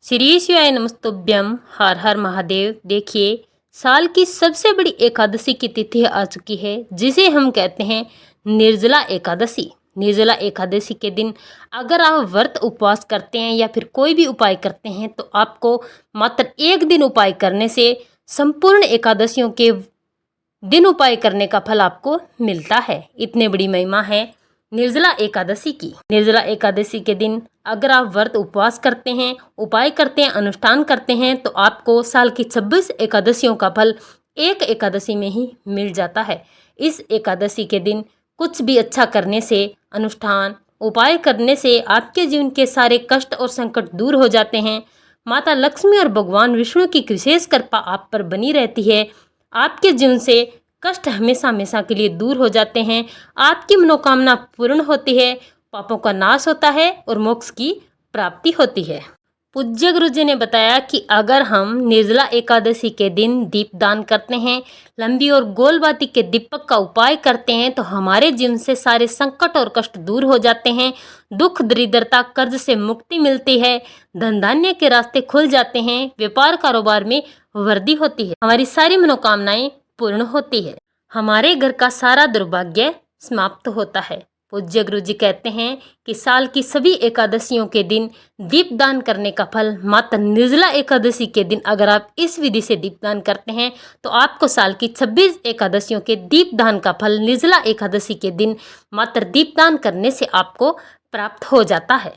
श्री शिवाय नमस्तुभ्यम। हर हर महादेव। देखिए, साल की सबसे बड़ी एकादशी की तिथि आ चुकी है, जिसे हम कहते हैं निर्जला एकादशी। निर्जला एकादशी के दिन अगर आप व्रत उपवास करते हैं या फिर कोई भी उपाय करते हैं तो आपको मात्र एक दिन उपाय करने से संपूर्ण एकादशियों के दिन उपाय करने का फल आपको मिलता है। इतने बड़ी महिमा है निर्जला एकादशी की। निर्जला एकादशी के दिन अगर आप व्रत उपवास करते हैं, उपाय करते हैं, अनुष्ठान करते हैं तो आपको साल की 26 एकादशियों का फल एक एकादशी में ही मिल जाता है। इस एकादशी के दिन कुछ भी अच्छा करने से, अनुष्ठान उपाय करने से आपके जीवन के सारे कष्ट और संकट दूर हो जाते हैं। माता लक्ष्मी और भगवान विष्णु की विशेष कृपा आप पर बनी रहती है। आपके जीवन से कष्ट हमेशा हमेशा के लिए दूर हो जाते हैं। आपकी मनोकामना पूर्ण होती है, पापों का नाश होता है और मोक्ष की प्राप्ति होती है। पूज्य गुरु जी ने बताया कि अगर हम निर्जला एकादशी के दिन दीपदान करते हैं, लंबी और गोल बाती के दीपक का उपाय करते हैं तो हमारे जीवन से सारे संकट और कष्ट दूर हो जाते हैं। दुख दरिद्रता कर्ज से मुक्ति मिलती है, धन धान्य के रास्ते खुल जाते हैं, व्यापार कारोबार में वृद्धि होती है, हमारी सारी मनोकामनाएं पूर्ण होती है, हमारे घर का सारा दुर्भाग्य समाप्त होता है। पूज्य गुरु जी कहते हैं कि साल की सभी एकादशियों के दिन दीपदान करने का फल मात्र निर्जला एकादशी के दिन अगर आप इस विधि से दीपदान करते हैं तो आपको साल की 26 एकादशियों के दीपदान का फल निर्जला एकादशी के दिन मात्र दीपदान करने से आपको प्राप्त हो जाता है।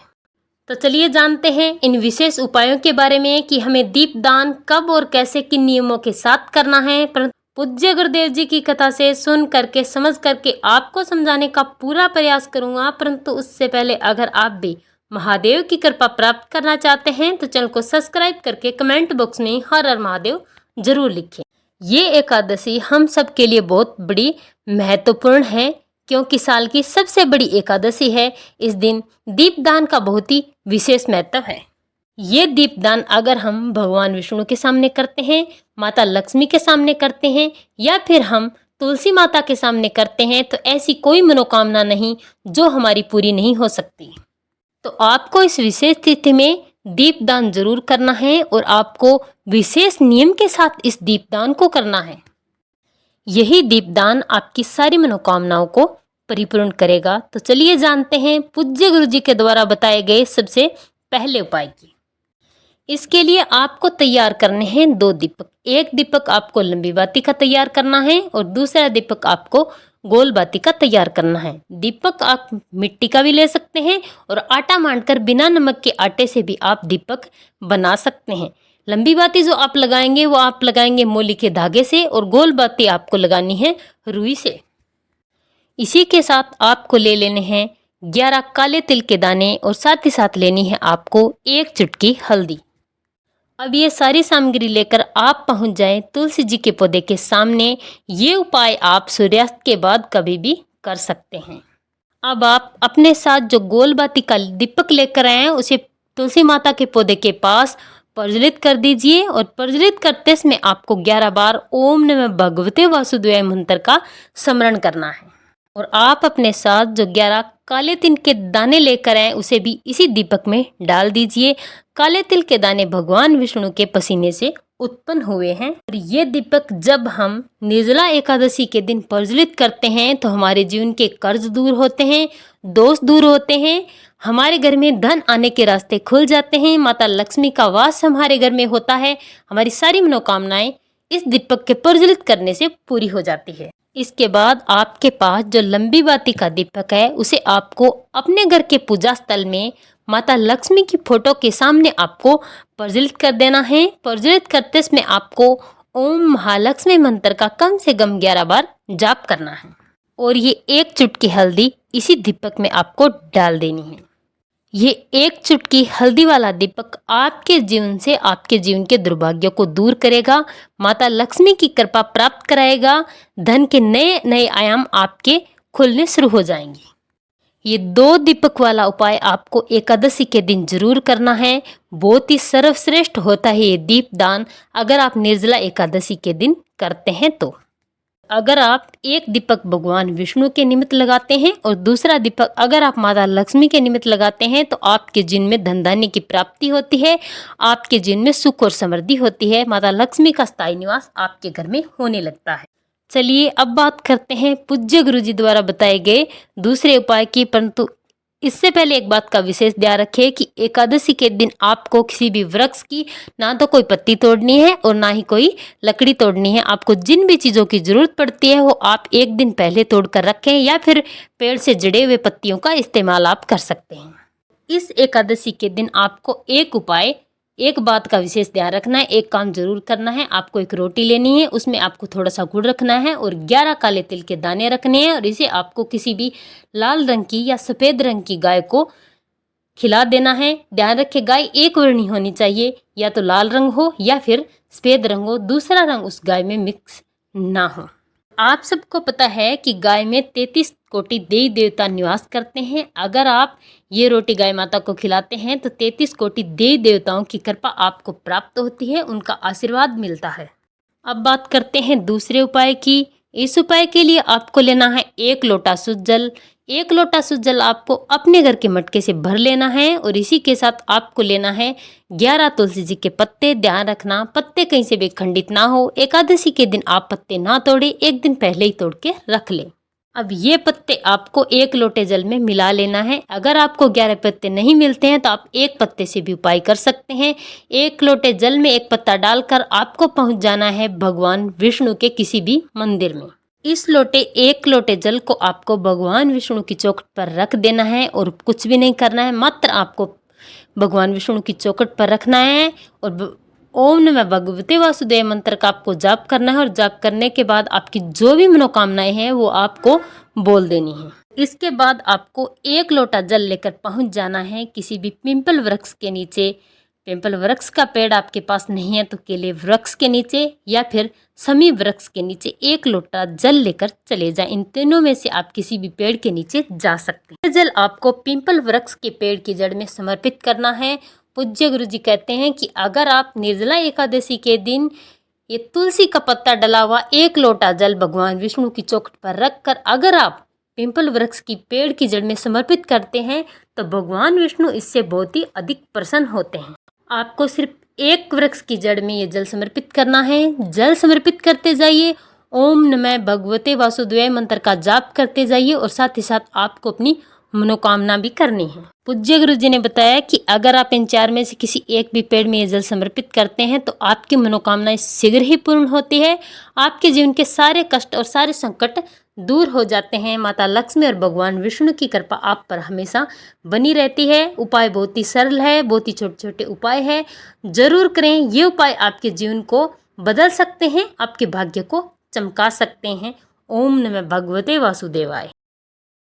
तो चलिए जानते हैं इन विशेष उपायों के बारे में कि हमें दीपदान कब और कैसे किन नियमों के साथ करना है। पूज्य गुरुदेव जी की कथा से सुन करके समझ करके आपको समझाने का पूरा प्रयास करूंगा, परंतु उससे पहले अगर आप भी महादेव की कृपा प्राप्त करना चाहते हैं तो चैनल को सब्सक्राइब करके कमेंट बॉक्स में हर हर महादेव जरूर लिखें। ये एकादशी हम सब के लिए बहुत बड़ी महत्वपूर्ण है क्योंकि साल की सबसे बड़ी एकादशी है। इस दिन दीपदान का बहुत ही विशेष महत्व है। ये दीपदान अगर हम भगवान विष्णु के सामने करते हैं, माता लक्ष्मी के सामने करते हैं या फिर हम तुलसी माता के सामने करते हैं तो ऐसी कोई मनोकामना नहीं जो हमारी पूरी नहीं हो सकती। तो आपको इस विशेष तिथि में दीपदान जरूर करना है और आपको विशेष नियम के साथ इस दीपदान को करना है। यही दीपदान आपकी सारी मनोकामनाओं को परिपूर्ण करेगा। तो चलिए जानते हैं पूज्य गुरु जी के द्वारा बताए गए सबसे पहले उपाय की। इसके लिए आपको तैयार करने हैं 2 दीपक। एक दीपक आपको लंबी बाती का तैयार करना है और दूसरा दीपक आपको गोल बाती का तैयार करना है। दीपक आप मिट्टी का भी ले सकते हैं और आटा मांडकर बिना नमक के आटे से भी आप दीपक बना सकते हैं। लंबी बाती जो आप लगाएंगे वो आप लगाएंगे मोली के धागे से और गोल बाती आपको लगानी है रुई से। इसी के साथ आपको ले लेने हैं 11 काले तिल के दाने और साथ ही साथ लेनी है आपको 1 चुटकी हल्दी। अब ये सारी सामग्री लेकर आप पहुंच जाएं तुलसी जी के पौधे के सामने। ये उपाय आप सूर्यास्त के बाद कभी भी कर सकते हैं। अब आप अपने साथ जो गोल बाती का दीपक लेकर आए हैं उसे तुलसी माता के पौधे के पास प्रज्वलित कर दीजिए और प्रज्वलित करते समय आपको 11 बार ओम नमः भगवते वासुदेवाय मंत्र का स्मरण करना है। और आप अपने साथ जो 11 काले तिल के दाने लेकर आए उसे भी इसी दीपक में डाल दीजिए। काले तिल के दाने भगवान विष्णु के पसीने से उत्पन्न हुए हैं और ये दीपक जब हम निर्जला एकादशी के दिन प्रज्वलित करते हैं तो हमारे जीवन के कर्ज दूर होते हैं, दोष दूर होते हैं, हमारे घर में धन आने के रास्ते खुल जाते हैं, माता लक्ष्मी का वास हमारे घर में होता है, हमारी सारी मनोकामनाएं इस दीपक के प्रज्वलित करने से पूरी हो जाती है। इसके बाद आपके पास जो लंबी बाती का दीपक है उसे आपको अपने घर के पूजा स्थल में माता लक्ष्मी की फोटो के सामने आपको प्रज्वलित कर देना है। प्रज्वलित करते समय आपको ओम महालक्ष्मी मंत्र का कम से कम 11 बार जाप करना है और ये 1 चुटकी हल्दी इसी दीपक में आपको डाल देनी है। ये 1 चुटकी हल्दी वाला दीपक आपके जीवन से आपके जीवन के दुर्भाग्य को दूर करेगा, माता लक्ष्मी की कृपा प्राप्त कराएगा, धन के नए नए आयाम आपके खुलने शुरू हो जाएंगे। ये 2 दीपक वाला उपाय आपको एकादशी के दिन जरूर करना है। बहुत ही सर्वश्रेष्ठ होता है ये दीपदान अगर आप निर्जला एकादशी के दिन करते हैं तो। अगर आप एक दीपक भगवान विष्णु के निमित्त लगाते हैं और दूसरा दीपक अगर आप माता लक्ष्मी के निमित्त लगाते हैं तो आपके जीवन में धन धान्य की प्राप्ति होती है, आपके जीवन में सुख और समृद्धि होती है, माता लक्ष्मी का स्थायी निवास आपके घर में होने लगता है। चलिए अब बात करते हैं पूज्य गुरु जी द्वारा बताए गए दूसरे उपाय की, परंतु इससे पहले एक बात का विशेष ध्यान रखें कि एकादशी के दिन आपको किसी भी वृक्ष की ना तो कोई पत्ती तोड़नी है और ना ही कोई लकड़ी तोड़नी है। आपको जिन भी चीज़ों की जरूरत पड़ती है वो आप एक दिन पहले तोड़ कर रखें या फिर पेड़ से जड़े हुए पत्तियों का इस्तेमाल आप कर सकते हैं। इस एकादशी के दिन आपको एक बात का विशेष ध्यान रखना है, एक काम जरूर करना है। आपको एक रोटी लेनी है, उसमें आपको थोड़ा सा गुड़ रखना है और 11 काले तिल के दाने रखने हैं और इसे आपको किसी भी लाल रंग की या सफ़ेद रंग की गाय को खिला देना है। ध्यान रखें गाय एक वर्णी होनी चाहिए, या तो लाल रंग हो या फिर सफ़ेद रंग हो, दूसरा रंग उस गाय में मिक्स ना हो। आप सबको पता है कि गाय में 33 कोटि देवी देवता निवास करते हैं। अगर आप ये रोटी गाय माता को खिलाते हैं तो 33 कोटि देवी देवताओं की कृपा आपको प्राप्त होती है, उनका आशीर्वाद मिलता है। अब बात करते हैं दूसरे उपाय की। इस उपाय के लिए आपको लेना है 1 लोटा शुद्ध जल। 1 लोटा शुद्ध जल आपको अपने घर के मटके से भर लेना है और इसी के साथ आपको लेना है 11 तुलसी जी के पत्ते। ध्यान रखना पत्ते कहीं से भी खंडित ना हो। एकादशी के दिन आप पत्ते ना तोड़े, एक दिन पहले ही तोड़ के रख लें। अब ये पत्ते आपको 1 लोटे जल में मिला लेना है। अगर आपको 11 पत्ते नहीं मिलते हैं तो आप 1 पत्ते से भी उपाय कर सकते हैं। 1 लोटे जल में 1 पत्ता डालकर आपको पहुंच जाना है भगवान विष्णु के किसी भी मंदिर में। इस 1 लोटे जल को आपको भगवान विष्णु की चौखट पर रख देना है और कुछ भी नहीं करना है, मात्र आपको भगवान विष्णु की चौखट पर रखना है और ओम नमः भगवते वासुदेव मंत्र का आपको जाप करना है और जाप करने के बाद आपकी जो भी मनोकामनाएं हैं वो आपको बोल देनी है। इसके बाद आपको 1 लोटा जल लेकर पहुंच जाना है किसी भी पिंपल वृक्ष के नीचे। पिंपल वृक्ष का पेड़ आपके पास नहीं है तो केले वृक्ष के नीचे या फिर समी वृक्ष के नीचे 1 लोटा जल लेकर चले जाएं। इन तीनों में से आप किसी भी पेड़ के नीचे जा सकते हैं। जल आपको पिंपल वृक्ष के पेड़ की जड़ में समर्पित करना है। पूज्य गुरु जी कहते हैं कि अगर आप निर्जला एकादशी के दिन ये तुलसी का पत्ता डला हुआ 1 लोटा जल भगवान विष्णु की चौखट पर रखकर अगर आप पिंपल वृक्ष की पेड़ की जड़ में समर्पित करते हैं तो भगवान विष्णु इससे बहुत ही अधिक प्रसन्न होते हैं। आपको सिर्फ 1 वृक्ष की जड़ में ये जल समर्पित करना है। जल समर्पित करते जाइए, ओम नमः भगवते वासुदेव मंत्र का जाप करते जाइए और साथ ही साथ आपको अपनी मनोकामना भी करनी है। पूज्य गुरु जी ने बताया कि अगर आप इन 4 में से किसी एक भी पेड़ में ये जल समर्पित करते हैं तो आपकी मनोकामनाएं शीघ्र ही पूर्ण होती है। आपके जीवन के सारे कष्ट और सारे संकट दूर हो जाते हैं। माता लक्ष्मी और भगवान विष्णु की कृपा आप पर हमेशा बनी रहती है। उपाय बहुत ही सरल है, बहुत ही छोटे छोटे उपाय है, जरूर करें। ये उपाय आपके जीवन को बदल सकते हैं, आपके भाग्य को चमका सकते हैं। ओम नमः भगवते वासुदेवाय।